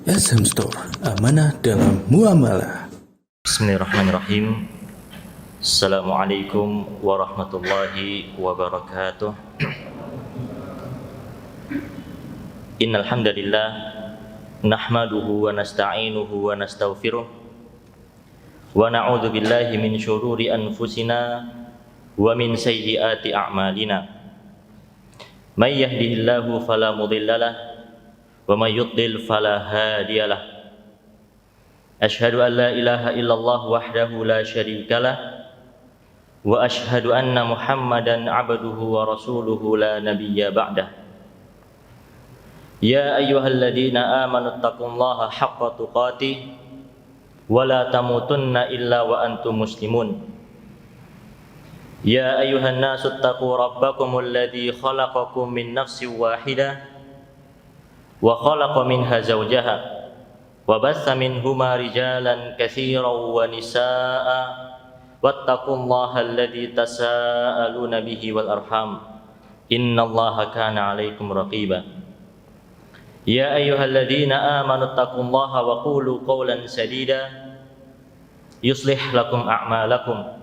SM Store, amanah dalam muamalah. Bismillahirrahmanirrahim. Assalamualaikum warahmatullahi wabarakatuh. Innal hamdalillah nahmaduhu wa nasta'inuhu wa nastaghfiruh wa na'udzu billahi min syururi anfusina wa min sayyiati a'malina. May yahdihillahu fala mudhillalah wa may yudlil fala hadiyalah. Asyhadu an la ilaha illallah wahdahu la syarikalah wa asyhadu anna Muhammadan abduhu wa rasuluhu la nabiyya ba'dah. Ya ayyuhalladzina amanu taqullaha haqqa tuqatih wa la tamutunna illa wa antum muslimun. Ya ayyuhan nasu taqu rabbakumul ladzi khalaqakum min nafsin wahidah wa khalaqa minha zawjaha wa bassa minhuma rijalan katsiran wa nisaa'a wattaqullaha alladzi tasaaluna bihi wal arham innallaha kana 'alaikum raqiba. Ya ayyuhalladzina amanu taqullaha wa qulu qawlan sadida yuslih lakum a'malakum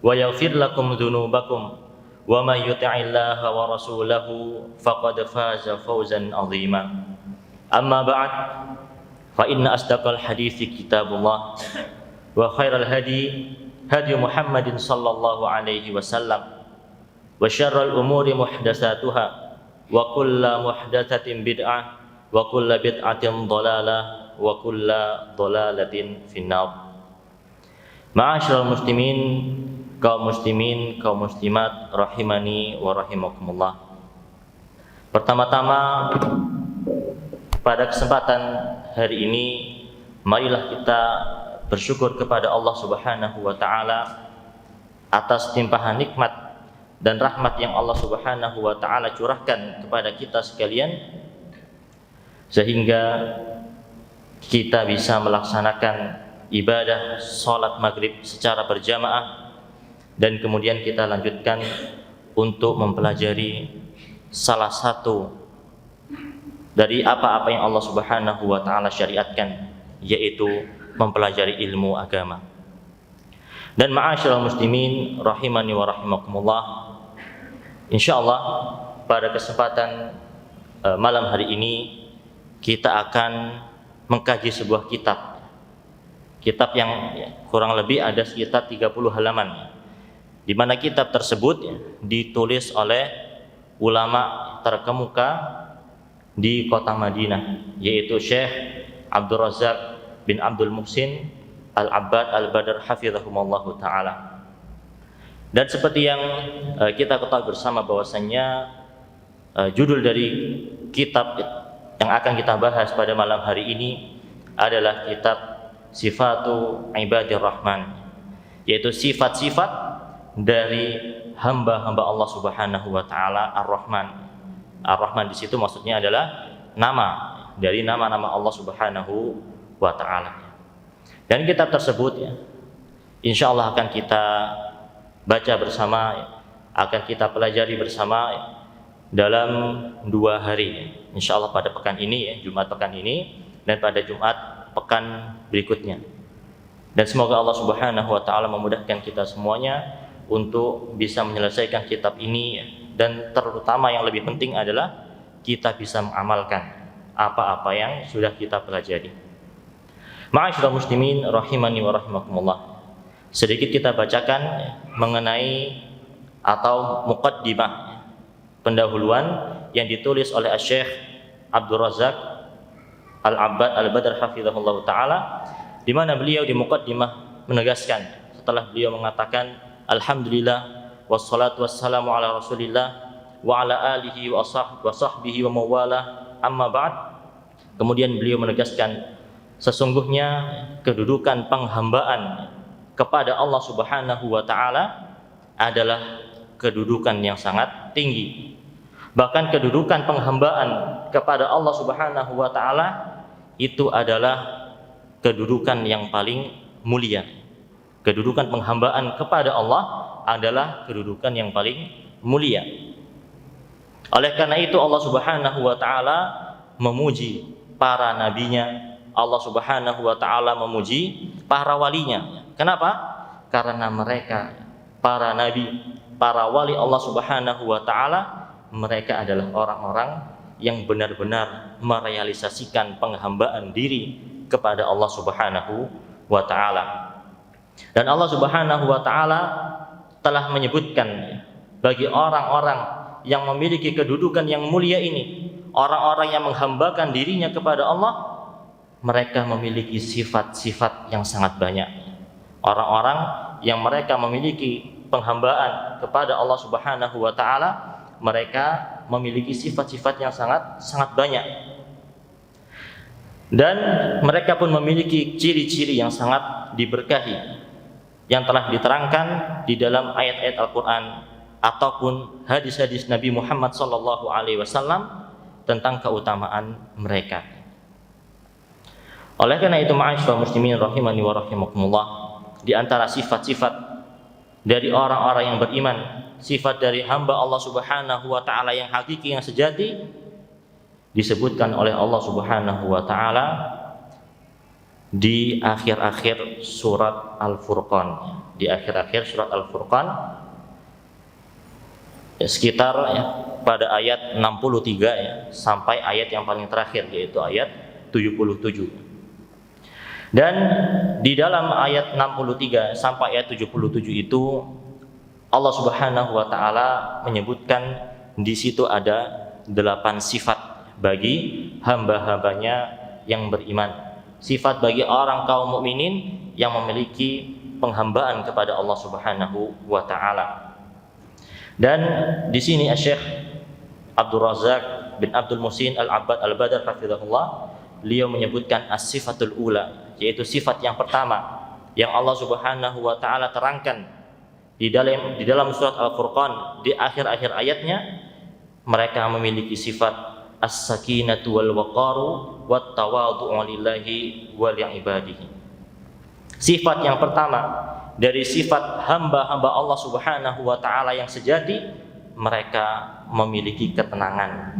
wa yaghfir lakum dhunubakum wa may yuti'illaha wa rasulahu faqad faza fawzan 'azima. Amma ba'd, fa inna asdaqal hadithi kitabullah wa khairal hadi Muhammadin sallallahu alaihi wasallam wa syarrul umuri muhdatsatuha wa kullu muhdatsatin bid'ah wa kullu bid'atin dhalalah wa kullu dhalalatin finnar. Ma'asyiral muslimin, kaum muslimin, kaum muslimat rahimani wa rahimakumullah. Pertama-tama, pada kesempatan hari ini marilah kita bersyukur kepada Allah Subhanahu wa taala atas limpahan nikmat dan rahmat yang Allah Subhanahu wa taala curahkan kepada kita sekalian, sehingga kita bisa melaksanakan ibadah salat maghrib secara berjamaah, dan kemudian kita lanjutkan untuk mempelajari salah satu dari apa-apa yang Allah Subhanahu wa taala syariatkan, yaitu mempelajari ilmu agama. Dan ma'asyiral muslimin rahimani wa rahimakumullah, insyaallah pada kesempatan malam hari ini kita akan mengkaji sebuah kitab yang kurang lebih ada sekitar 30 halaman, di mana kitab tersebut ditulis oleh ulama terkemuka di kota Madinah, yaitu Syekh Abdul Razak bin Abdul Muhsin Al-Abbad Al-Badr hafizahumullahu ta'ala. Dan seperti yang kita ketahui bersama bahwasannya judul dari kitab yang akan kita bahas pada malam hari ini adalah kitab Sifatu Ibadir Rahman, yaitu sifat-sifat dari hamba-hamba Allah Subhanahu wa taala Ar-Rahman. Ar-Rahman di situ maksudnya adalah nama dari nama-nama Allah Subhanahu wa taala. Dan kitab tersebut insyaallah akan kita baca bersama, akan kita pelajari bersama dalam 2 hari. Insyaallah pada pekan ini, Jumat pekan ini, dan pada Jumat pekan berikutnya. Dan semoga Allah Subhanahu wa taala memudahkan kita semuanya untuk bisa menyelesaikan kitab ini, dan terutama yang lebih penting adalah kita bisa mengamalkan apa-apa yang sudah kita pelajari. Ma'asyiral muslimin rahimani wa rahimakumullah. Sedikit kita bacakan mengenai atau muqaddimah, pendahuluan yang ditulis oleh Syekh Abdul Razak Al-Abbad Al-Badr hafizahullah ta'ala, di mana beliau di muqaddimah menegaskan setelah beliau mengatakan alhamdulillah wassalatu wassalamu ala rasulillah wa ala alihi wa sahbihi wa mawalah, amma ba'd. Kemudian beliau menegaskan sesungguhnya kedudukan penghambaan kepada Allah Subhanahu wa taala adalah kedudukan yang sangat tinggi. Bahkan kedudukan penghambaan kepada Allah Subhanahu wa taala itu adalah kedudukan yang paling mulia. Kedudukan penghambaan kepada Allah adalah kedudukan yang paling mulia. Oleh karena itu Allah Subhanahu wa taala memuji para nabinya, Allah Subhanahu wa taala memuji para walinya. Kenapa? Karena mereka, para nabi, para wali Allah Subhanahu wa taala, mereka adalah orang-orang yang benar-benar merealisasikan penghambaan diri kepada Allah Subhanahu wa taala. Dan Allah Subhanahu wa taala telah menyebutkan bagi orang-orang yang memiliki kedudukan yang mulia ini, orang-orang yang menghambakan dirinya kepada Allah, mereka memiliki sifat-sifat yang sangat banyak. Orang-orang yang mereka memiliki penghambaan kepada Allah Subhanahu wa taala, mereka memiliki sifat-sifat yang sangat banyak. Dan mereka pun memiliki ciri-ciri yang sangat diberkahi yang telah diterangkan di dalam ayat-ayat Al-Qur'an ataupun hadis-hadis Nabi Muhammad SAW tentang keutamaan mereka. Oleh karena itu, ma'asyiral muslimin rahimani wa rahimakumullah, di antara sifat-sifat dari orang-orang yang beriman, sifat dari hamba Allah Subhanahu wa taala yang hakiki, yang sejati, disebutkan oleh Allah Subhanahu wa taala di akhir-akhir surat Al-Furqan. Di akhir-akhir surat Al-Furqan, sekitar pada ayat 63 sampai ayat yang paling terakhir, yaitu ayat 77. Dan di dalam ayat 63 sampai ayat 77 itu Allah Subhanahu wa taala menyebutkan di situ ada 8 sifat bagi hamba-hambanya yang beriman. Sifat bagi orang kaum mukminin yang memiliki penghambaan kepada Allah Subhanahu wa taala. Dan di sini Syekh Abdul Razak bin Abdul Muhsin Al-Abbad Al-Badr hafizahullah, beliau menyebutkan as-sifatul ula, yaitu sifat yang pertama yang Allah Subhanahu wa taala terangkan di dalam surat Al-Furqan di akhir-akhir ayatnya. Mereka memiliki sifat as-sakinatu wal waqaru wat tawadhu'u lillahi wa li'ibadihi. Sifat yang pertama dari sifat hamba-hamba Allah Subhanahu wa taala yang sejati, mereka memiliki ketenangan.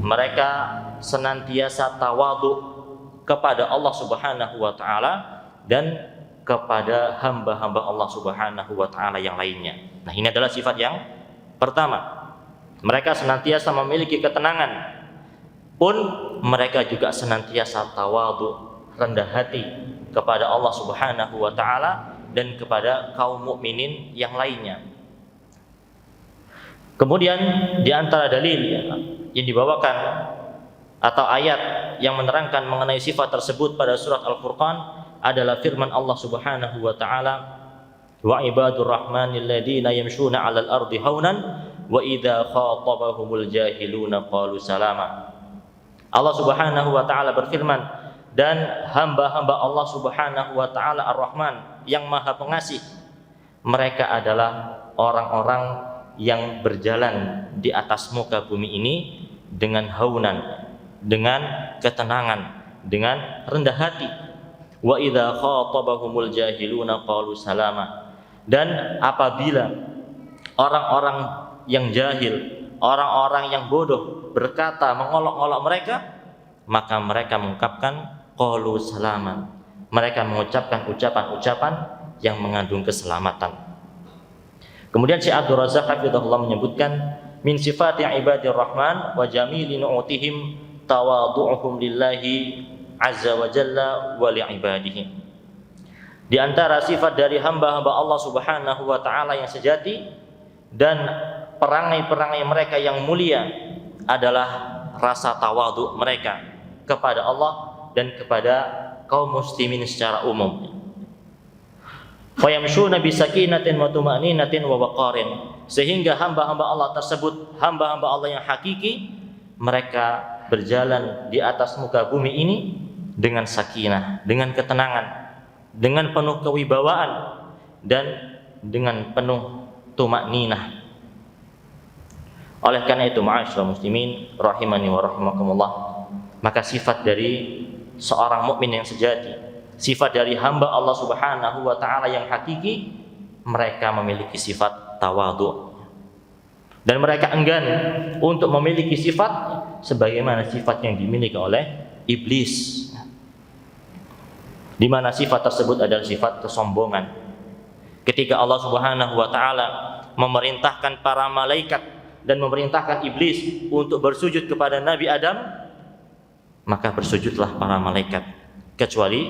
Mereka senantiasa tawadhu kepada Allah Subhanahu wa taala dan kepada hamba-hamba Allah Subhanahu wa taala yang lainnya. Nah, ini adalah sifat yang pertama. Mereka senantiasa memiliki ketenangan, pun mereka juga senantiasa tawadhu, rendah hati kepada Allah Subhanahu wa taala dan kepada kaum mukminin yang lainnya. Kemudian di antara dalil yang dibawakan atau ayat yang menerangkan mengenai sifat tersebut pada surat Al-Furqan adalah firman Allah Subhanahu wa taala, wa ibadur rahmanil ladzina yamshuna 'alal ardi haunan wa idza khatabahumul jahiluna qalu salama. Allah Subhanahu wa taala berfirman, dan hamba-hamba Allah Subhanahu wa taala Ar-Rahman yang Maha Pengasih, mereka adalah orang-orang yang berjalan di atas muka bumi ini dengan haunan, dengan ketenangan, dengan rendah hati. Wa idza khatabahumul jahiluna qalu salama. Dan apabila orang-orang yang jahil, orang-orang yang bodoh berkata, mengolok-olok mereka, maka mereka mengungkapkan qalu salaman. Mereka mengucapkan ucapan-ucapan yang mengandung keselamatan. Kemudian Syekh Abdul Razak hafizahullah menyebutkan, min sifati ibadir rahman wa jamili nu'utihim tawadhu'uhum lillahi azza wa jalla wa li'ibadihi. Di antara sifat dari hamba-hamba Allah Subhanahu wa taala yang sejati dan perangai-perangai mereka yang mulia adalah rasa tawadhu mereka kepada Allah dan kepada kaum muslimin secara umum. Fayamshuna bisakinatin wa tuma'ninatin wa waqarin, sehingga hamba-hamba Allah tersebut, hamba-hamba Allah yang hakiki, mereka berjalan di atas muka bumi ini dengan sakinah, dengan ketenangan, dengan penuh kewibawaan dan dengan penuh tuma'ninah. Oleh karena itu, ma'asyiral muslimin rahimani wa rahimakumullah, maka sifat dari seorang mukmin yang sejati, sifat dari hamba Allah Subhanahu wa taala yang hakiki, mereka memiliki sifat tawadhu. Dan mereka enggan untuk memiliki sifat sebagaimana sifat yang dimiliki oleh iblis. di mana sifat tersebut adalah sifat kesombongan. Ketika Allah Subhanahu wa taala memerintahkan para malaikat dan memerintahkan iblis untuk bersujud kepada Nabi Adam, maka bersujudlah para malaikat kecuali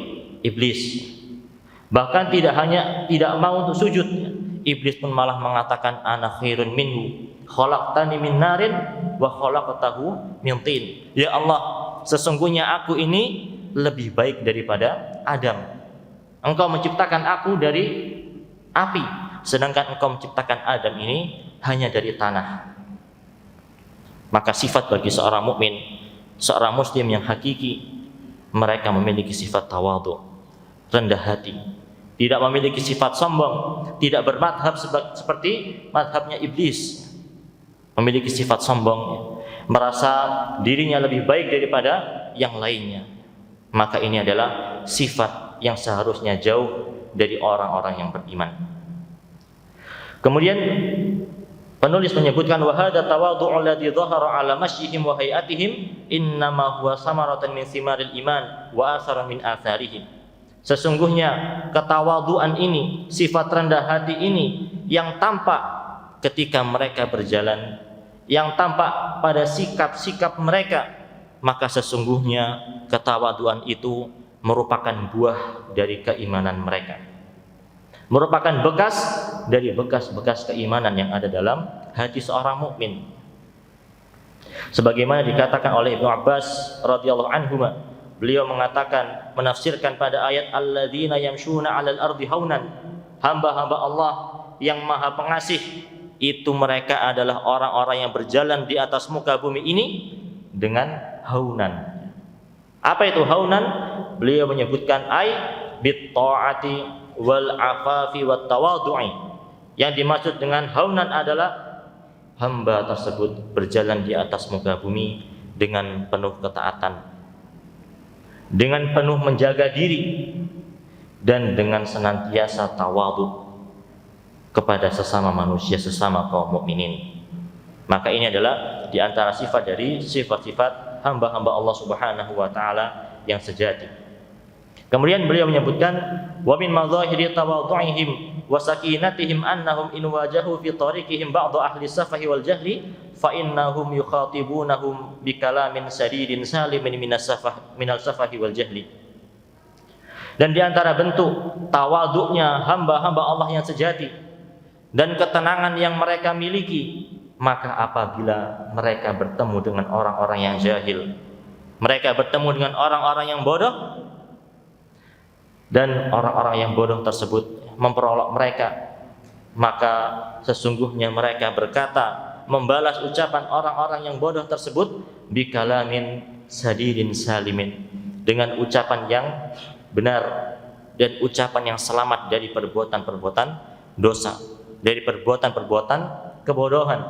iblis. Bahkan tidak mau untuk sujud, iblis pun malah mengatakan ana khairun minhu khalaqtani min narin wa khalaqtahu min tin. Ya Allah, sesungguhnya aku ini lebih baik daripada Adam. Engkau menciptakan aku dari api, sedangkan engkau menciptakan Adam ini hanya dari tanah. Maka sifat bagi seorang mukmin, seorang muslim yang hakiki, mereka memiliki sifat tawadhu, rendah hati, tidak memiliki sifat sombong, tidak bermadhab seperti madhabnya iblis, memiliki sifat sombong, merasa dirinya lebih baik daripada yang lainnya. Maka ini adalah sifat yang seharusnya jauh dari orang-orang yang beriman. Kemudian penulis menyebutkan wa hadza tawadhu'u alladhi dhahara 'ala mashyihim wa hay'atihim innama huwa samaratan min simaril iman wa atharan min atharihim. Sesungguhnya ketawaduan ini, sifat rendah hati ini yang tampak ketika mereka berjalan, yang tampak pada sikap-sikap mereka, maka sesungguhnya ketawaduan itu merupakan buah dari keimanan mereka, merupakan bekas dari bekas-bekas keimanan yang ada dalam hati seorang mukmin. Sebagaimana dikatakan oleh Ibnu Abbas radhiyallahu anhu, beliau mengatakan, menafsirkan pada ayat alladzina yamshuna 'alal ardi haunan, hamba-hamba Allah yang Maha Pengasih itu mereka adalah orang-orang yang berjalan di atas muka bumi ini dengan haunan. Apa itu haunan? Beliau menyebutkan ay bit ta'ati wal afafi wat tawadhu'i. Yang dimaksud dengan haunan adalah hamba tersebut berjalan di atas muka bumi dengan penuh ketaatan, dengan penuh menjaga diri, dan dengan senantiasa tawadhu kepada sesama manusia, sesama kaum mukminin. Maka ini adalah di antara sifat dari sifat-sifat hamba-hamba Allah Subhanahu wa taala yang sejati. Kemudian beliau menyebutkan wa min madzahiri tawadhu'ihim wa sakinatihim annahum in wajahu fi tariqihim ba'd ahli safahi wal jahli fa innahum yukhatibunahum bi kalamin sadidin salimin minal safahi wal jahli. Dan di antara bentuk tawadhu'nya hamba-hamba Allah yang sejati dan ketenangan yang mereka miliki, maka apabila mereka bertemu dengan orang-orang yang jahil, mereka bertemu dengan orang-orang yang bodoh, dan orang-orang yang bodoh tersebut memperolok mereka, maka sesungguhnya mereka berkata, membalas ucapan orang-orang yang bodoh tersebut bikalamin sadidin salimin, dengan ucapan yang benar dan ucapan yang selamat dari perbuatan-perbuatan dosa, dari perbuatan-perbuatan kebodohan.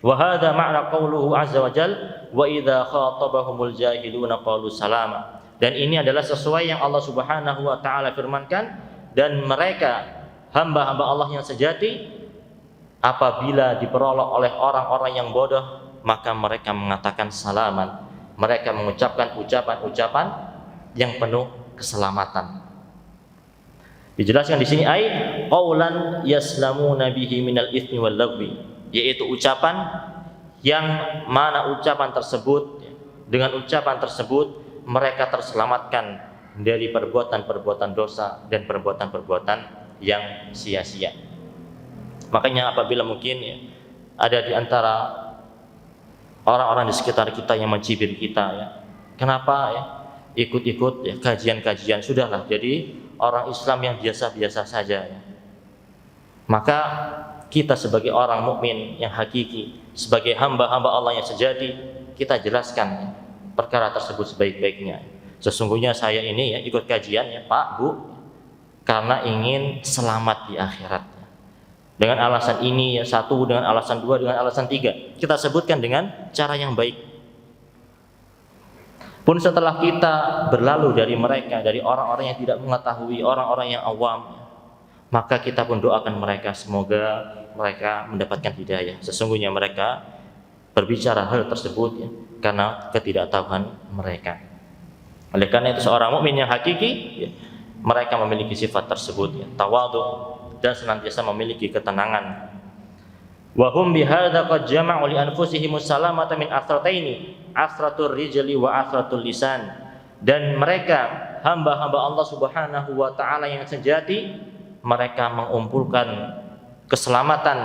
Wa hadza ma'na qauluhu azza wa jalla wa idza khatabahumul jahiluna qalu salama. Dan ini adalah sesuai yang Allah Subhanahu wa taala firmankan, dan mereka hamba-hamba Allah yang sejati apabila diperolok oleh orang-orang yang bodoh, maka mereka mengatakan salaman, mereka mengucapkan ucapan-ucapan yang penuh keselamatan. Dijelaskan di sini ai qaulan yaslamuna bihi minal itsmi wal lagwi, yaitu ucapan yang mana ucapan tersebut, dengan ucapan tersebut mereka terselamatkan dari perbuatan-perbuatan dosa dan perbuatan-perbuatan yang sia-sia. Makanya apabila mungkin ada di antara orang-orang di sekitar kita yang mencibir kita, kenapa ikut-ikut kajian-kajian, sudahlah jadi orang Islam yang biasa-biasa saja. Maka kita sebagai orang mukmin yang hakiki, sebagai hamba-hamba Allah yang sejati, kita jelaskan perkara tersebut sebaik-baiknya. Sesungguhnya saya ini ikut kajian Pak, Bu, karena ingin selamat di akhirat. Dengan alasan ini satu, dengan alasan dua, dengan alasan tiga. Kita sebutkan dengan cara yang baik. Pun setelah kita berlalu dari mereka, dari orang-orang yang tidak mengetahui, orang-orang yang awam, maka kita pun doakan mereka semoga mereka mendapatkan hidayah. Sesungguhnya mereka berbicara hal tersebut karena ketidaktahuan mereka. Oleh karena itu seorang mukmin yang hakiki ya, mereka memiliki sifat tersebut ya, tawadhu dan senantiasa memiliki ketenangan. Wa hum bihadza qad jama'u li anfusihim salamata min asrataini, asratur rijli wa asratul lisan. Dan mereka hamba-hamba Allah Subhanahu wa taala yang sejati, mereka mengumpulkan keselamatan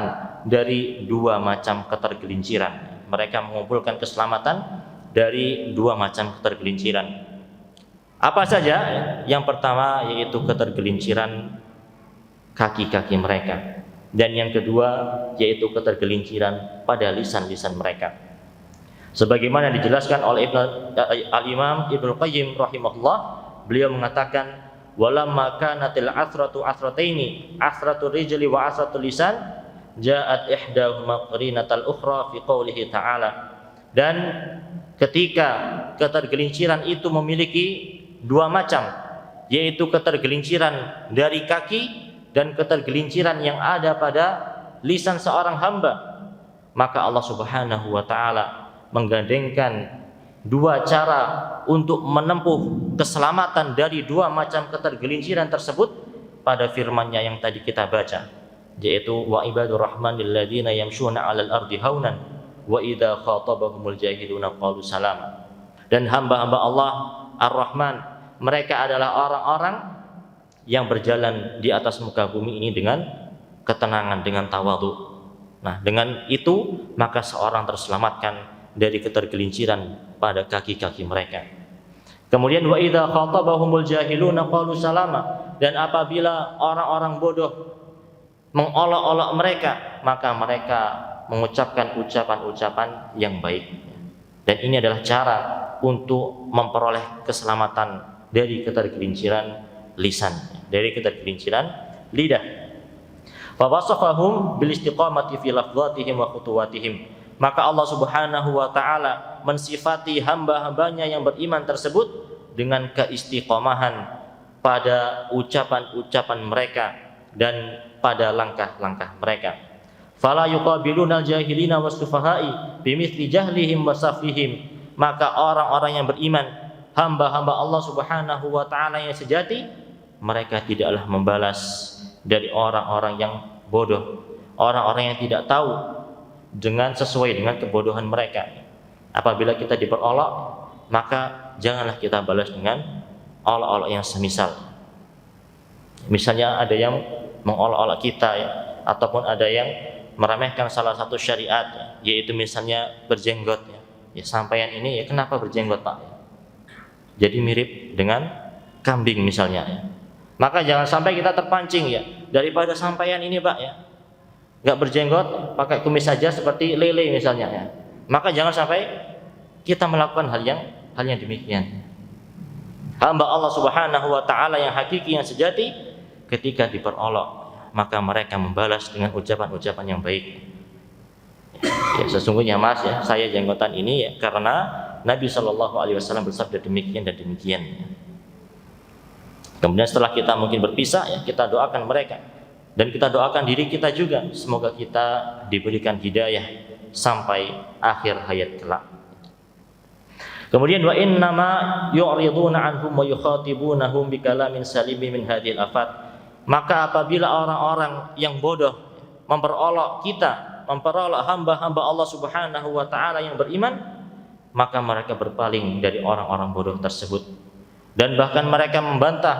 dari dua macam ketergelinciran. Mereka mengumpulkan keselamatan dari dua macam ketergelinciran. Apa saja? Yang pertama yaitu ketergelinciran kaki-kaki mereka, dan yang kedua yaitu ketergelinciran pada lisan-lisan mereka. Sebagaimana dijelaskan oleh Al-Imam Ibnu Qayyim rahimahullah, beliau mengatakan walamma kanatil asratu asrataini, asratul rijli wa asratul lisan, ja'at ihdahuma qarinatal ukhra fi qoulihi ta'ala. Dan ketika ketergelinciran itu memiliki dua macam, yaitu ketergelinciran dari kaki dan ketergelinciran yang ada pada lisan seorang hamba, maka Allah Subhanahu wa taala menggandengkan dua cara untuk menempuh keselamatan dari dua macam ketergelinciran tersebut pada firman-Nya yang tadi kita baca, yaitu wa ibadur rahmanil ladzina yamshuna 'alal ardi haunan wa idza khatabahumul jahiluna qalu salama. Dan hamba-hamba Allah Ar-Rahman, mereka adalah orang-orang yang berjalan di atas muka bumi ini dengan ketenangan, dengan tawadhu. Nah, dengan itu maka seorang terselamatkan dari ketergelinciran pada kaki-kaki mereka. Kemudian wa idza khatabahumul jahiluna qalu salama, dan apabila orang-orang bodoh mengolok-olok mereka, maka mereka mengucapkan ucapan-ucapan yang baik. Dan ini adalah cara untuk memperoleh keselamatan dari ketergelinciran lisan, dari ketergelinciran lidah. Fa wasafahum bil istiqamati fi lafdhatihim wa khutuwatihim. Maka Allah Subhanahu wa taala mensifati hamba-hambanya yang beriman tersebut dengan keistiqomahan pada ucapan-ucapan mereka dan pada langkah-langkah mereka. Fala yuqabiluna al-jahilina was-sufaha'i bimithli jahlihim wa safihim. Maka orang-orang yang beriman, hamba-hamba Allah Subhanahu wa taala yang sejati, mereka tidaklah membalas dari orang-orang yang bodoh, orang-orang yang tidak tahu dengan sesuai dengan kebodohan mereka. Apabila kita diperolok, maka janganlah kita balas dengan olok-olok yang semisal. Misalnya ada yang mengolok-olok kita ya, ataupun ada yang meremehkan salah satu syariat, yaitu misalnya berjenggot ya. Ya, sampaian ini ya kenapa berjenggot Pak? Jadi mirip dengan kambing misalnya ya. Maka jangan sampai kita terpancing ya, daripada sampaian ini Pak ya nggak berjenggot, pakai kumis saja seperti lele misalnya ya. Maka jangan sampai kita melakukan hal yang demikian. Hamba Allah Subhanahu wa taala yang hakiki, yang sejati, ketika diperolok, maka mereka membalas dengan ucapan-ucapan yang baik. Ya, sesungguhnya Mas ya, saya jenggotan ini ya karena Nabi Shallallahu alaihi wasallam bersabda demikian dan demikian. Kemudian setelah kita mungkin berpisah ya, kita doakan mereka. Dan kita doakan diri kita juga, semoga kita diberikan hidayah sampai akhir hayat kelak. Kemudian wa innama yu'riduna anhum wa yukhatibunahum bikalamin salimi min hadhil afat. Maka apabila orang-orang yang bodoh memperolok kita, memperolok hamba-hamba Allah Subhanahu wa taala yang beriman, maka mereka berpaling dari orang-orang bodoh tersebut. Dan bahkan mereka membantah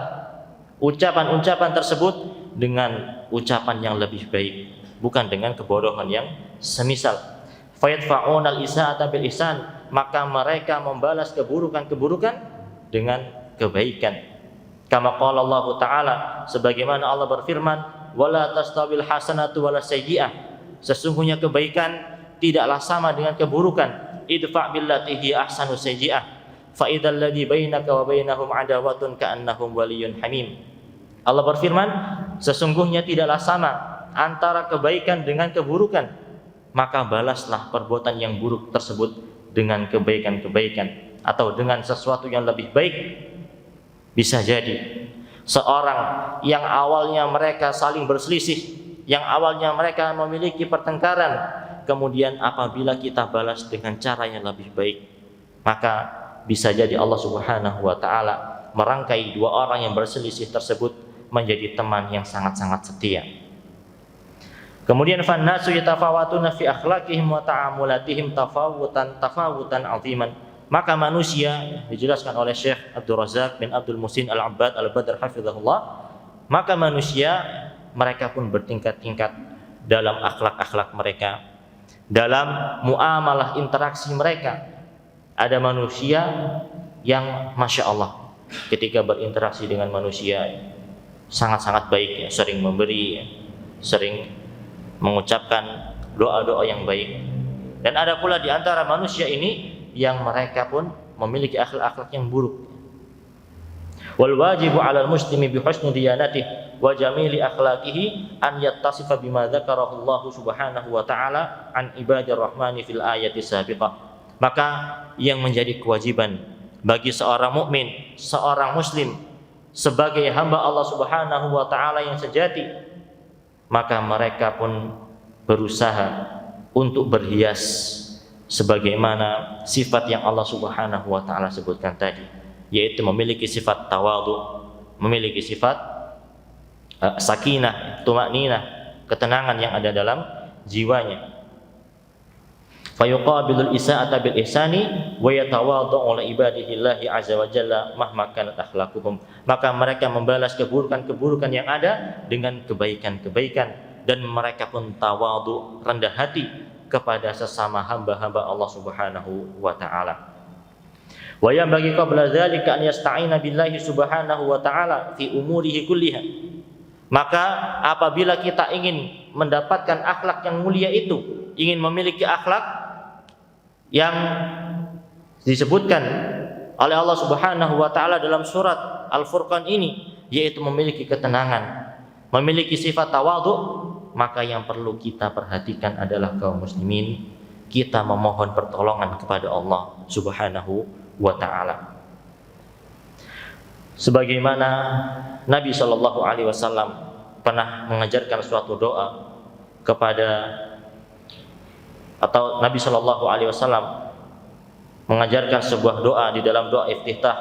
ucapan-ucapan tersebut dengan ucapan yang lebih baik, bukan dengan kebodohan yang semisal. Fayadfa'unal isa'ata bil ihsan, maka mereka membalas keburukan-keburukan dengan kebaikan. Kama qala Allah Ta'ala, sebagaimana Allah berfirman, wala tastawil hasanatu wala sayyi'ah. Sesungguhnya kebaikan tidaklah sama dengan keburukan. Idfa' billati hi ahsanu sayyi'ah. Fa idzal ladzi bainaka wa bainahum adawatun ka'annahum waliyyun hamim. Allah berfirman, sesungguhnya tidaklah sama antara kebaikan dengan keburukan, maka balaslah perbuatan yang buruk tersebut dengan kebaikan-kebaikan atau dengan sesuatu yang lebih baik. Bisa jadi seorang yang awalnya mereka saling berselisih, yang awalnya mereka memiliki pertengkaran, kemudian apabila kita balas dengan cara yang lebih baik, maka bisa jadi Allah Subhanahu wa taala merangkai dua orang yang berselisih tersebut menjadi teman yang sangat-sangat setia. Kemudian fannasu yatafawatuna fi akhlaqihim wa ta'amulatihim tafawutan 'aziman. Maka manusia, dijelaskan oleh Syekh Abdul Razak bin Abdul Muhsin Al-Abbad Al-Badr hafizahullah, maka manusia mereka pun bertingkat-tingkat dalam akhlak-akhlak mereka, dalam muamalah interaksi mereka. Ada manusia yang Masya Allah ketika berinteraksi dengan manusia sangat-sangat baik, sering memberi, sering mengucapkan doa-doa yang baik. Dan ada pula di antara manusia ini yang mereka pun memiliki akhlak-akhlak yang buruk. Wal wajibu 'alal muslimi bi husni diyanatihi wa jamili akhlaqihi an yattasifa bima dzakarahu Allah Subhanahu wa ta'ala an ibadir rahmani fil ayati sabiqah. Maka yang menjadi kewajiban bagi seorang mukmin, seorang muslim sebagai hamba Allah Subhanahu wa ta'ala yang sejati, maka mereka pun berusaha untuk berhias sebagaimana sifat yang Allah Subhanahu wa ta'ala sebutkan tadi, yaitu memiliki sifat tawadhu, memiliki sifat sakinah, tumakninah, ketenangan yang ada dalam jiwanya. Fayuqabilul isa'ata bil ihsani wa yatawadhu ala ibadillahi azza wa jalla mahma kanat akhlaquhum. Maka mereka membalas keburukan-keburukan yang ada dengan kebaikan-kebaikan, dan mereka pun tawadhu, rendah hati kepada sesama hamba-hamba Allah Subhanahu wa ta'ala. Wa yanbaghi qabla dzalika an yasta'ina billahi Subhanahu wa ta'ala fi umurihi kulliha. Maka apabila kita ingin mendapatkan akhlak yang mulia itu, ingin memiliki akhlak yang disebutkan oleh Allah Subhanahu wa ta'ala dalam surat Al-Furqan ini, yaitu memiliki ketenangan, memiliki sifat tawadhu, maka yang perlu kita perhatikan adalah kaum muslimin, kita memohon pertolongan kepada Allah Subhanahu wa ta'ala. Sebagaimana Nabi Shallallahu Alaihi Wasallam pernah mengajarkan suatu doa kepada, atau Nabi Shallallahu Alaihi Wasallam mengajarkan sebuah doa di dalam doa iftitah.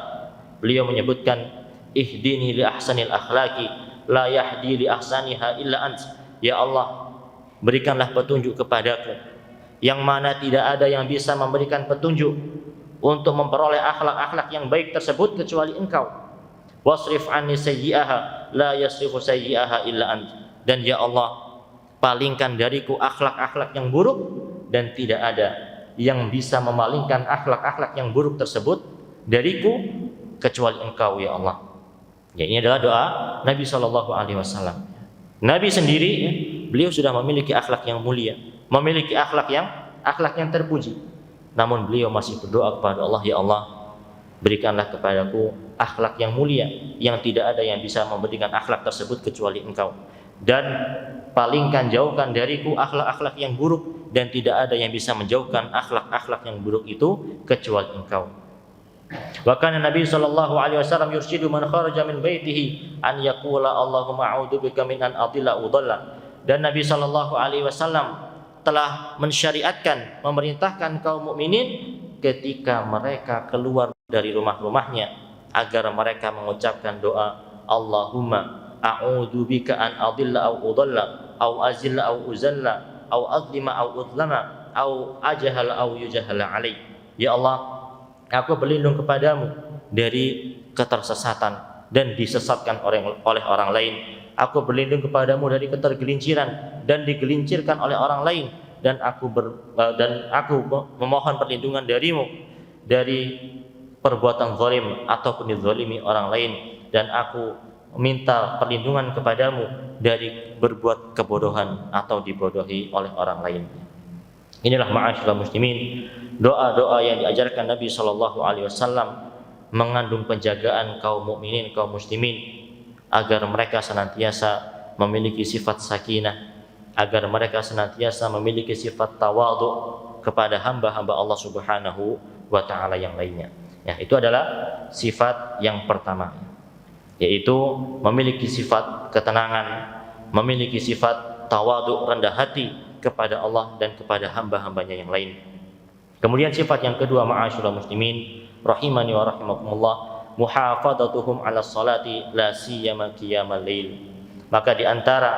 Beliau menyebutkan, ihdini li ahsanil akhlaqi la yahdi li ahsaniha illa ant. Ya Allah, berikanlah petunjuk kepadaku, yang mana tidak ada yang bisa memberikan petunjuk untuk memperoleh akhlak-akhlak yang baik tersebut kecuali Engkau. Wasrif anni sayyi'aha la yasrifu sayyi'aha illa ant. Dan ya Allah, palingkan dariku akhlak-akhlak yang buruk, dan tidak ada yang bisa memalingkan akhlak-akhlak yang buruk tersebut dariku kecuali Engkau ya Allah. Ya, ini adalah doa Nabi Shallallahu Alaihi Wasallam. Nabi sendiri, beliau sudah memiliki akhlak yang mulia, memiliki akhlak yang terpuji. Namun beliau masih berdoa kepada Allah, ya Allah, berikanlah kepadaku akhlak yang mulia, yang tidak ada yang bisa memberikan akhlak tersebut kecuali Engkau. Dan palingkan, jauhkan dariku akhlak-akhlak yang buruk, dan tidak ada yang bisa menjauhkan akhlak-akhlak yang buruk itu kecuali Engkau. Wa kana Nabi sallallahu alaihi wasallam yurshidu man kharaja min baitihi an yaqula Allahumma a'udzubika min an adilla udalla. Dan Nabi sallallahu alaihi wasallam telah mensyariatkan, memerintahkan kaum mukminin ketika mereka keluar dari rumah-rumahnya agar mereka mengucapkan doa, Allahumma a'udzubika an adilla au udalla au azilla au uzalla au azlima au udlama au ajhala au yujhala alai. Ya Allah, aku berlindung kepadamu dari ketersesatan dan disesatkan oleh orang lain. Aku berlindung kepadamu dari ketergelinciran dan digelincirkan oleh orang lain. Dan aku memohon perlindungan darimu dari perbuatan zalim ataupun dizalimi orang lain. Dan aku minta perlindungan kepadamu dari berbuat kebodohan atau dibodohi oleh orang lain. Inilah ma'asyiral muslimin, doa-doa yang diajarkan Nabi Shallallahu Alaihi Wasallam mengandung penjagaan kaum mukminin, kaum muslimin, agar mereka senantiasa memiliki sifat sakinah, agar mereka senantiasa memiliki sifat tawadhu kepada hamba-hamba Allah Subhanahu wa ta'ala yang lainnya. Ya, itu adalah sifat yang pertama, yaitu memiliki sifat ketenangan, memiliki sifat tawadhu, rendah hati kepada Allah dan kepada hamba-hambanya yang lain. Kemudian sifat yang kedua, ma'asyiral muslimin rahimani wa rahimakumullah, muhafadzatuhum 'ala sholati la siyama qiyamal lail. Maka di antara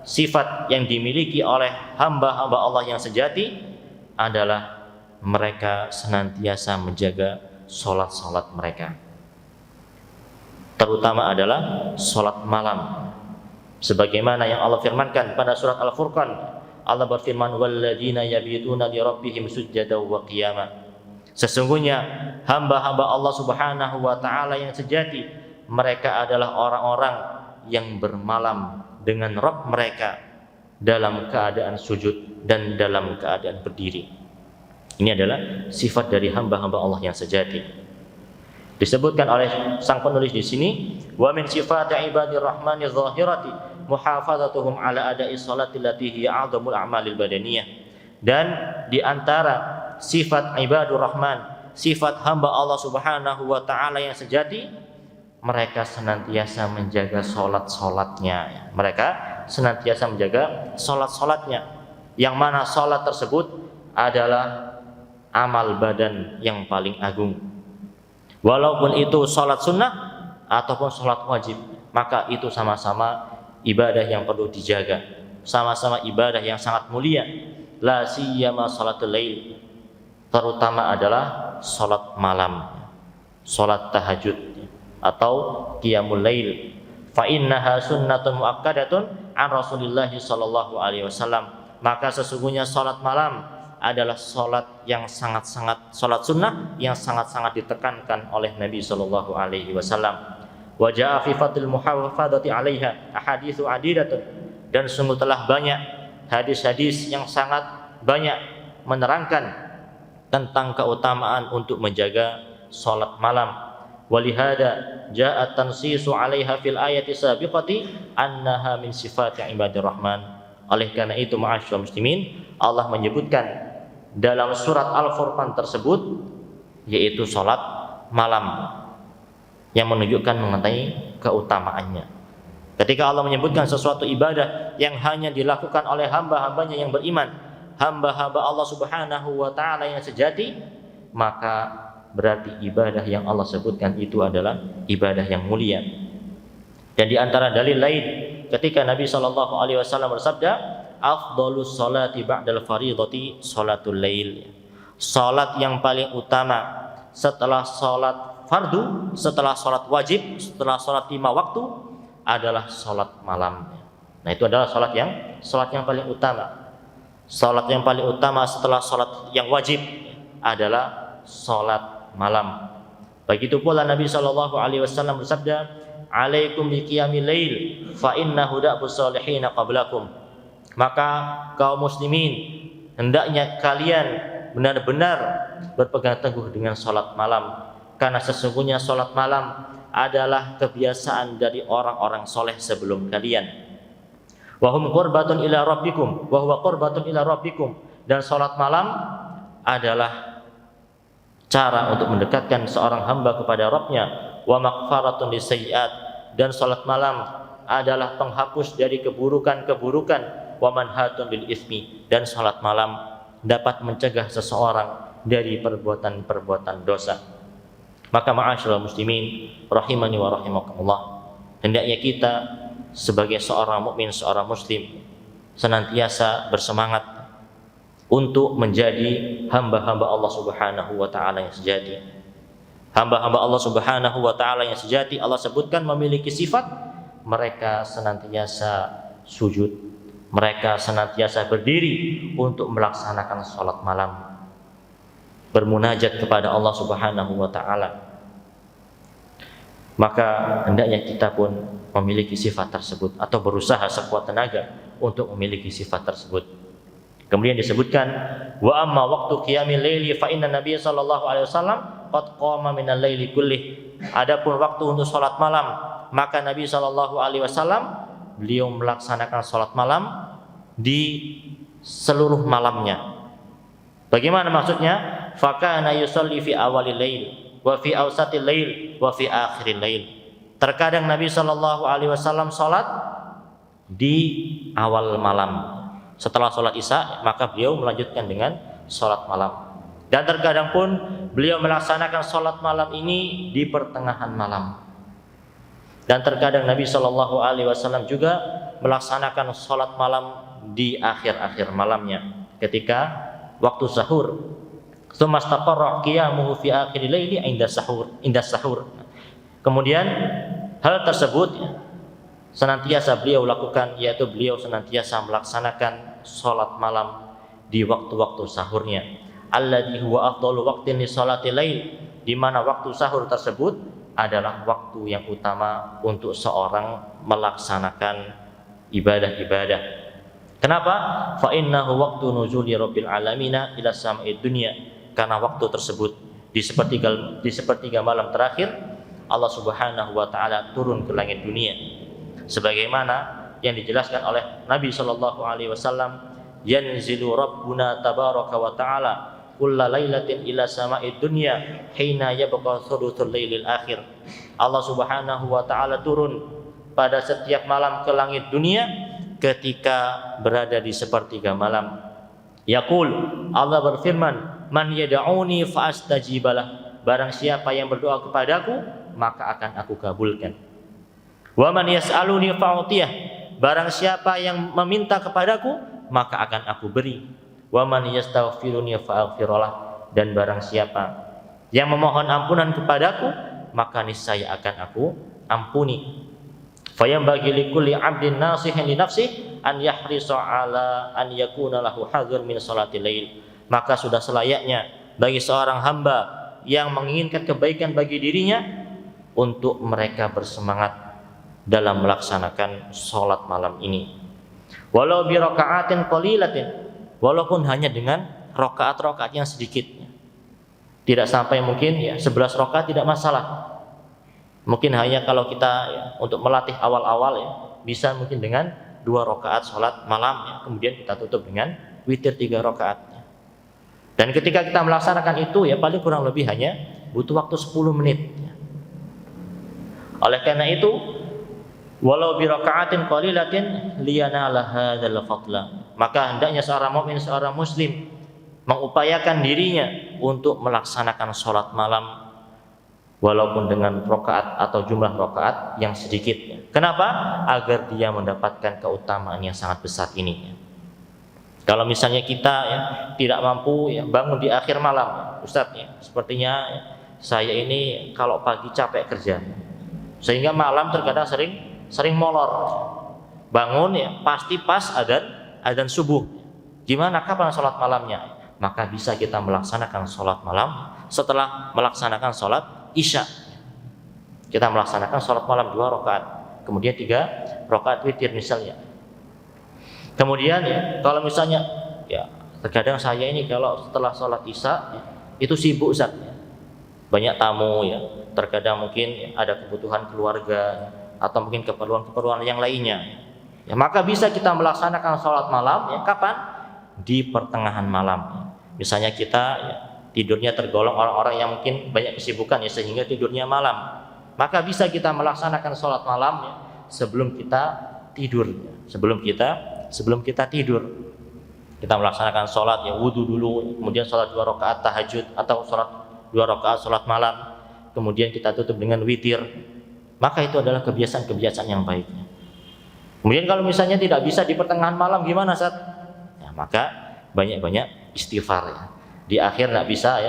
sifat yang dimiliki oleh hamba-hamba Allah yang sejati adalah mereka senantiasa menjaga sholat-sholat mereka, terutama adalah sholat malam. Sebagaimana yang Allah firmankan pada surat Al-Furqan, Allah berfirman, walladzina yabituna li rabbihim sujjadan wa qiyama. Sesungguhnya hamba-hamba Allah Subhanahu wa taala yang sejati, mereka adalah orang-orang yang bermalam dengan Rabb mereka dalam keadaan sujud dan dalam keadaan berdiri. Ini adalah sifat dari hamba-hamba Allah yang sejati. Disebutkan oleh sang penulis di sini, wa min sifati ibadir rahmani zahirati muhafadzatuhum ala ada'i sholati allati hiya a'dhamul a'malil badaniyah. Dan di antara sifat ibadur rahman, sifat hamba Allah Subhanahu wa taala yang sejati, mereka senantiasa menjaga sholat-sholatnya. Mereka senantiasa menjaga sholat-sholatnya, yang mana sholat tersebut adalah amal badan yang paling agung. Walaupun itu sholat sunnah ataupun sholat wajib, maka itu sama-sama ibadah yang perlu dijaga, sama-sama ibadah yang sangat mulia. La siyama sholatul lail, terutama adalah sholat malam, sholat tahajud atau qiyamul lail. Fa innaha sunnatun muakkadatun an Rasulillah sallallahu alaihi wasallam. Maka sesungguhnya sholat malam adalah sholat yang sangat-sangat, sholat sunnah yang sangat-sangat ditekankan oleh Nabi sallallahu alaihi wasallam. Wa jaa fi fadlil muhafadzati 'alaiha ahaditsu adidatun, dan sungguh telah banyak hadis-hadis yang sangat banyak menerangkan tentang keutamaan untuk menjaga sholat malam. Walihada ja'at tansisu 'alaiha fil ayati sabiqati annaha min sifati ibadir rahman. Oleh karena itu, ma'asyiral muslimin, Allah menyebutkan dalam surat Al-Furqan tersebut, yaitu sholat malam, yang menunjukkan mengenai keutamaannya. Ketika Allah menyebutkan sesuatu ibadah yang hanya dilakukan oleh hamba-hambanya yang beriman, hamba-hamba Allah Subhanahu wa ta'ala yang sejati, maka berarti ibadah yang Allah sebutkan itu adalah ibadah yang mulia. Dan di antara dalil lain, ketika Nabi SAW bersabda, afdhalus sholati ba'dal fardhati sholatul lail. Salat yang paling utama setelah salat fardu, setelah salat wajib, setelah salat 5 waktu adalah salat malam. Nah, itu adalah salat yang paling utama. Salat yang paling utama setelah salat yang wajib adalah salat malam. Begitu pula Nabi SAW bersabda, alaikum biqiyamil lail fa innahu da'bus sholihin qablakum. Maka kaum muslimin, hendaknya kalian benar-benar berpegang teguh dengan salat malam, karena sesungguhnya salat malam adalah kebiasaan dari orang-orang soleh sebelum kalian. Wa hum qurbatun ila rabbikum wa huwa qurbatun ila rabbikum. Dan salat malam adalah cara untuk mendekatkan seorang hamba kepada Rabbnya. Wa maghfaratun lisayyi'at, dan salat malam adalah penghapus dari keburukan-keburukan. Wa manhatun lil ismi, dan salat malam dapat mencegah seseorang dari perbuatan-perbuatan dosa. Maka ma'asyiral muslimin rahimani wa rahimakumullah, hendaknya kita sebagai seorang mukmin, seorang muslim, senantiasa bersemangat untuk menjadi hamba-hamba Allah Subhanahu wa taala yang sejati. Hamba-hamba Allah Subhanahu wa taala yang sejati, Allah sebutkan memiliki sifat mereka senantiasa sujud, mereka senantiasa berdiri untuk melaksanakan salat malam, bermunajat kepada Allah Subhanahu wa taala. Maka hendaknya kita pun memiliki sifat tersebut atau berusaha sekuat tenaga untuk memiliki sifat tersebut. Kemudian disebutkan, wa amma waqtu qiyamil laili fa inna Nabiy sallallahu alaihi wasallam qad qama minal laili kullih. Adapun waktu untuk salat malam, maka Nabi sallallahu alaihi wasallam beliau melaksanakan salat malam di seluruh malamnya. Bagaimana maksudnya? Fa kana yusalli fi awalil lail wa fi awsatil lail wa fi akhiril lail. Terkadang Nabi sallallahu alaihi wasallam salat di awal malam. Setelah salat Isya, maka beliau melanjutkan dengan salat malam. Dan terkadang pun beliau melaksanakan sholat malam ini di pertengahan malam. Dan terkadang Nabi Shallallahu Alaihi Wasallam juga melaksanakan sholat malam di akhir-akhir malamnya, ketika waktu sahur. Tsumma istaqarra qiyamuhu fi akhir laili inda sahur. Kemudian hal tersebut senantiasa beliau lakukan, yaitu beliau senantiasa melaksanakan sholat malam di waktu-waktu sahurnya. Alladzi huwa afdalu waqtin li sholatil lail, di mana waktu sahur tersebut adalah waktu yang utama untuk seorang melaksanakan ibadah-ibadah. Kenapa? Fa innahu waqtu nuzuli rabbil alamin ila sama'id dunya. Karena waktu tersebut di sepertiga malam terakhir Allah Subhanahu wa taala turun ke langit dunia. Sebagaimana yang dijelaskan oleh Nabi sallallahu alaihi wasallam, yanzilu rabbuna tabaraka wa taala kulla lailatin ila sama'id dunya hina yabqa thuluthul lailil akhir. Allah Subhanahu wa taala turun pada setiap malam ke langit dunia ketika berada di sepertiga malam. Yaqul, Allah berfirman, man yad'uni fa astajibalah, barang siapa yang berdoa kepadaku maka akan aku kabulkan. Wa man yas'aluni fa'utiyah, barang siapa yang meminta kepadaku maka akan aku beri. Wa man yastaghfiruni fa'aghfirlah, dan barang siapa yang memohon ampunan kepadaku maka niscaya akan aku ampuni. Fayambaghi likulli 'abdin nasihin li nafsihi an yahrisa 'ala an yakuna lahu hadzur min sholatil lail. Maka sudah selayaknya bagi seorang hamba yang menginginkan kebaikan bagi dirinya untuk mereka bersemangat dalam melaksanakan sholat malam ini. Walau bi raka'atin qalilatin, walaupun hanya dengan rakaat-rakaat yang sedikit. Tidak sampai mungkin 11 rakaat tidak masalah. Mungkin hanya kalau kita untuk melatih awal-awal bisa mungkin dengan 2 rakaat sholat malam, kemudian kita tutup dengan witir 3 rakaat. Dan ketika kita melaksanakan itu paling kurang lebih hanya butuh waktu 10 menit. Oleh karena itu, walau bi raka'atin qalilatin liyanala hadzal fadla, maka hendaknya seorang mukmin, seorang muslim mengupayakan dirinya untuk melaksanakan sholat malam walaupun dengan rakaat atau jumlah rakaat yang sedikit. Kenapa? Agar dia mendapatkan keutamaan yang sangat besar ini. Kalau misalnya kita tidak mampu bangun di akhir malam, Ustaz, sepertinya saya ini kalau pagi capek kerja, sehingga malam terkadang sering molor. Bangun pasti pas adzan subuh. Gimana, kapan sholat malamnya? Maka bisa kita melaksanakan sholat malam setelah melaksanakan sholat Isya. Kita melaksanakan sholat malam 2 rakaat, kemudian 3 rakaat witir misalnya. Kemudian kalau misalnya terkadang saya ini kalau setelah sholat Isya itu sibuk, Ustaz, banyak tamu terkadang mungkin ada kebutuhan keluarga atau mungkin keperluan-keperluan yang lainnya. Maka bisa kita melaksanakan sholat malam kapan? Di pertengahan malam. Misalnya kita tidurnya tergolong orang-orang yang mungkin banyak kesibukan sehingga tidurnya malam, maka bisa kita melaksanakan sholat malam sebelum kita tidur. Sebelum kita tidur, kita melaksanakan sholat wudu dulu, kemudian sholat 2 rakaat tahajud atau sholat 2 rakaat sholat malam, kemudian kita tutup dengan witir. Maka itu adalah kebiasaan-kebiasaan yang baik. Kemudian kalau misalnya tidak bisa di pertengahan malam, gimana, Ustaz? Maka banyak-banyak istighfar. Di akhir tidak bisa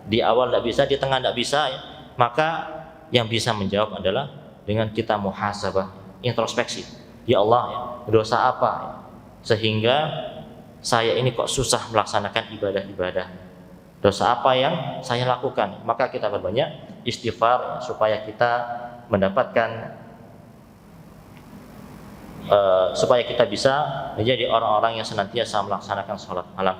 di awal tidak bisa, di tengah tidak bisa maka yang bisa menjawab adalah dengan kita muhasabah, introspeksi. Ya Allah, dosa apa sehingga saya ini kok susah melaksanakan ibadah-ibadah? Dosa apa yang saya lakukan? Maka kita berbanyak istighfar supaya kita mendapatkan supaya kita bisa menjadi orang-orang yang senantiasa melaksanakan sholat malam.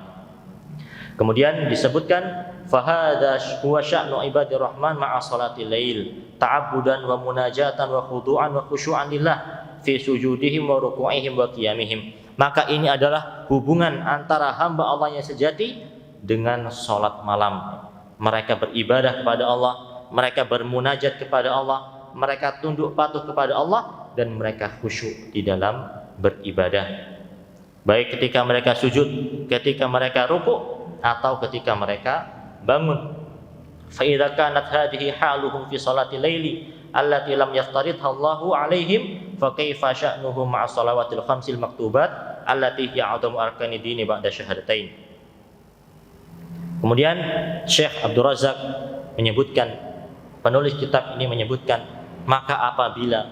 Kemudian disebutkan fahadha huwa sya'nu ibadir rahman ma'a salatil lail ta'abbudan wa munajatan wa khudu'an wa khusyu'an lillah fi sujudihim wa ruku'ihim wa qiyamihim. Maka ini adalah hubungan antara hamba Allah yang sejati dengan sholat malam. Mereka beribadah kepada Allah, mereka bermunajat kepada Allah, mereka tunduk patuh kepada Allah, dan mereka khusyuk di dalam beribadah. Baik ketika mereka sujud, ketika mereka rukuk, atau ketika mereka bangun. Fa idza kanat hadhihi haluhum fi salati laili allati lam yaftaridha Allahu alaihim fa kaifa sya'nuhum ma'a salawatil khamsil maktubat allati hiya a'dhamu arkani dini ba'da syahadatain. Kemudian Syekh Abdul Razak menyebutkan, penulis kitab ini menyebutkan, maka apabila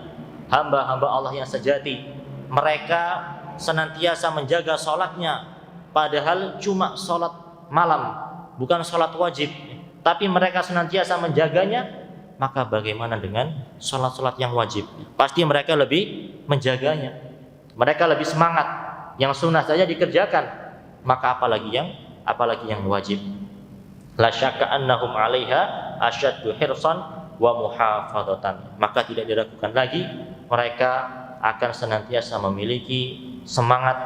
hamba-hamba Allah yang sejati mereka senantiasa menjaga sholatnya, padahal cuma sholat malam, bukan sholat wajib, tapi mereka senantiasa menjaganya, maka bagaimana dengan sholat-sholat yang wajib? Pasti mereka lebih menjaganya, mereka lebih semangat. Yang sunnah saja dikerjakan, maka apalagi yang wajib. La syakka annahum 'alaiha asyaddu hirsan wa muhafadzatan. Maka tidak diragukan lagi mereka akan senantiasa memiliki semangat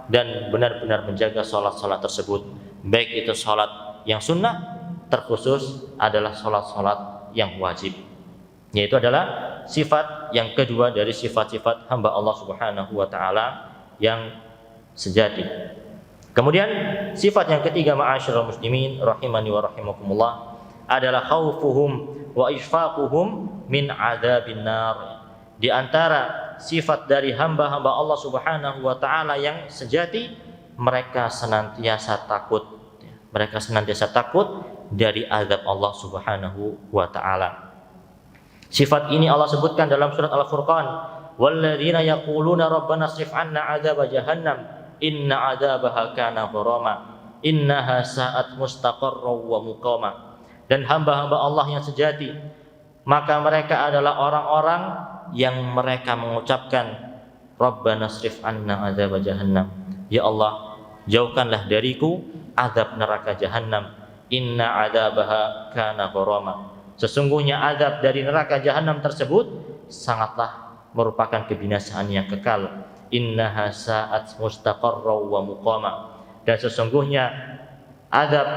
dan benar-benar menjaga sholat-sholat tersebut. Baik itu sholat yang sunnah, terkhusus adalah sholat-sholat yang wajib. Yaitu adalah sifat yang kedua dari sifat-sifat hamba Allah Subhanahu wa ta'ala yang sejati. Kemudian sifat yang ketiga, ma'asyiral muslimin rahimani wa rahimakumullah, adalah khaufuhum wa ishfaquhum min adzabin nar. Di antara sifat dari hamba-hamba Allah Subhanahu wa ta'ala yang sejati, mereka senantiasa takut. Mereka senantiasa takut dari azab Allah Subhanahu wa ta'ala. Sifat ini Allah sebutkan dalam surat Al-Furqan, walladzina yaquluna rabbana srif 'anna 'adzaba jahannam inna 'adzabaha kana gharama innaha sa'at mustaqarran wa muqama. Dan hamba-hamba Allah yang sejati, maka mereka adalah orang-orang yang mereka mengucapkan rabbana srif 'anna 'adzaba jahannam, ya Allah, jauhkanlah dariku azab neraka jahannam, inna 'adzabaha kana gharama. Sesungguhnya azab dari neraka jahanam tersebut sangatlah merupakan kebinasaan yang kekal. Innaha sa'at mustaqarran wa muqama. Dan sesungguhnya azab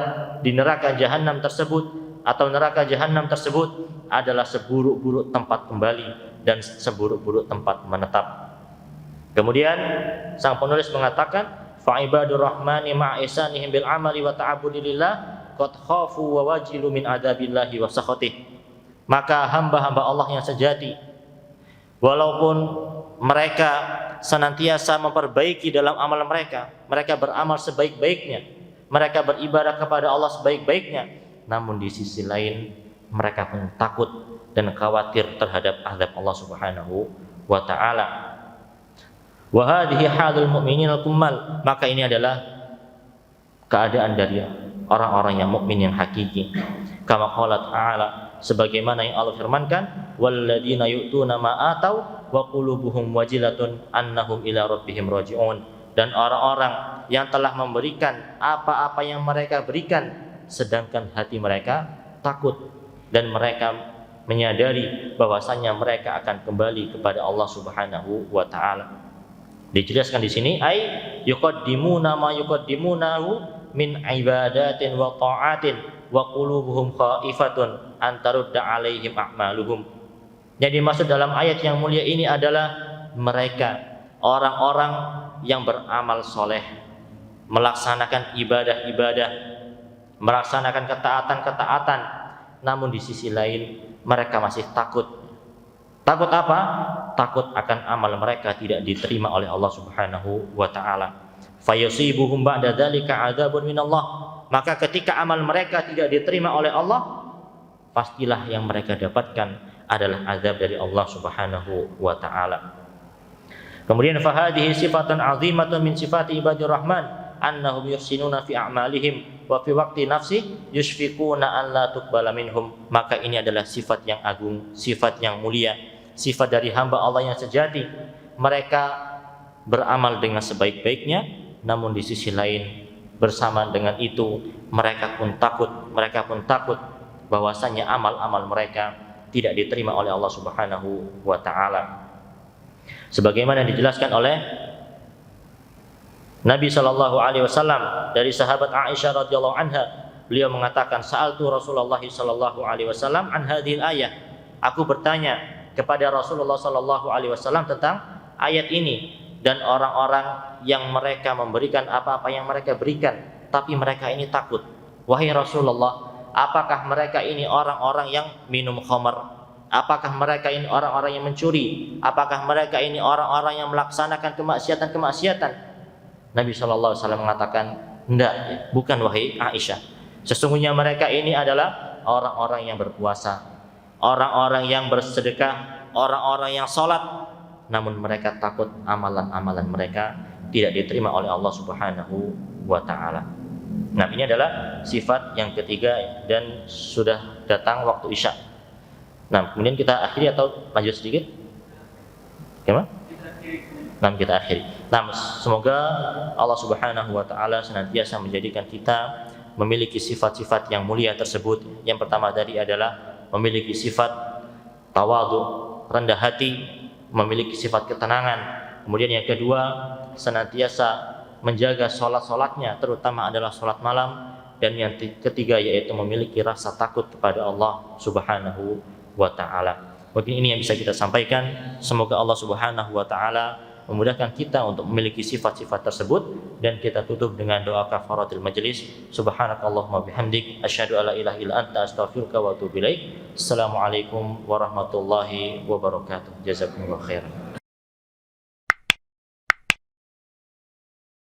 di neraka jahanam tersebut atau neraka jahanam tersebut adalah seburuk-buruk tempat kembali dan seburuk-buruk tempat menetap. Kemudian sang penulis mengatakan, fa ibadur rahmani ma'a ihsanihim bil amali wa ta'abbudi lillah qad khafu wa wajilu min adzabillahi wa sakhatih. Maka hamba-hamba Allah yang sejati, walaupun mereka senantiasa memperbaiki dalam amal mereka, mereka beramal sebaik-baiknya, mereka beribadah kepada Allah sebaik-baiknya, namun di sisi lain mereka pun takut dan khawatir terhadap azab Allah Subhanahu wa ta'ala. Wa hadhihi halul mu'minin al-kummal. Maka ini adalah keadaan dari orang-orang yang mukmin yang hakiki. Kama qala ta'ala, sebagaimana yang Allah firmankan, walladzina yu'tuna ma atau wa qulubuhum wajilatun annahum ila rabbihim raji'un. Dan orang-orang yang telah memberikan apa-apa yang mereka berikan, sedangkan hati mereka takut dan mereka menyadari bahwasanya mereka akan kembali kepada Allah Subhanahu wa ta'ala. Dijelaskan di sini, ai yuqaddimuna ma yuqaddimunahu min ibadatin wa ta'atin wa qulubuhum khaifatun an tarudda alaihim a'maluhum. Jadi maksud dalam ayat yang mulia ini adalah mereka orang-orang yang beramal soleh, melaksanakan ibadah-ibadah, melaksanakan ketaatan-ketaatan, namun di sisi lain mereka masih takut. Takut apa? Takut akan amal mereka tidak diterima oleh Allah Subhanahu wa ta'ala. Fayusibuhum ba'da dzalika 'adzabun minallah. Maka ketika amal mereka tidak diterima oleh Allah, pastilah yang mereka dapatkan adalah azab dari Allah Subhanahu wa ta'ala. Kemudian fahadihi sifatun 'azimatun min sifati ibadir rahman annahum yuhsinuna fi a'malihim wa fi waqti nafsi yushfiquna an la tuqbala minhum. Maka ini adalah sifat yang agung, sifat yang mulia, sifat dari hamba Allah yang sejati. Mereka beramal dengan sebaik-baiknya, namun di sisi lain bersama dengan itu mereka pun takut bahwasanya amal-amal mereka tidak diterima oleh Allah Subhanahu wa ta'ala. Sebagaimana dijelaskan oleh Nabi sallallahu alaihi wasallam dari sahabat Aisyah radhiyallahu anha, beliau mengatakan, sa'altu Rasulullah sallallahu alaihi wasallam an hadhil ayah. Aku bertanya kepada Rasulullah sallallahu alaihi wasallam tentang ayat ini dan orang-orang yang mereka memberikan apa-apa yang mereka berikan, tapi mereka ini takut. Wahai Rasulullah, Apakah mereka ini orang-orang yang minum khamar? Apakah mereka ini orang-orang yang mencuri? Apakah mereka ini orang-orang yang melaksanakan kemaksiatan-kemaksiatan? Nabi SAW mengatakan, enggak, bukan wahai Aisyah. Sesungguhnya mereka ini adalah orang-orang yang berpuasa, orang-orang yang bersedekah, orang-orang yang sholat, namun mereka takut amalan-amalan mereka tidak diterima oleh Allah Subhanahu wa Ta'ala. Nah, ini adalah sifat yang ketiga dan sudah datang waktu Isya. Nah, kemudian kita akhiri atau lanjut sedikit? Gimana? Nah, kita akhiri. Nah, semoga Allah Subhanahu wa Ta'ala senantiasa menjadikan kita memiliki sifat-sifat yang mulia tersebut. Yang pertama tadi adalah memiliki sifat tawadhu, rendah hati, memiliki sifat ketenangan. Kemudian yang kedua, senantiasa menjaga sholat-sholatnya, terutama adalah sholat malam. Dan yang ketiga yaitu memiliki rasa takut kepada Allah Subhanahu wa Ta'ala. Mungkin ini yang bisa kita sampaikan. Semoga Allah Subhanahu wa Ta'ala memudahkan kita untuk memiliki sifat-sifat tersebut. Dan kita tutup dengan doa kafaratul majlis. Subhanakallahumma bihamdik, asyhadu alla ilaha illa anta, astaghfiruka wa atubu ilaik. Assalamualaikum warahmatullahi wabarakatuh. Jazakumullahu khairan.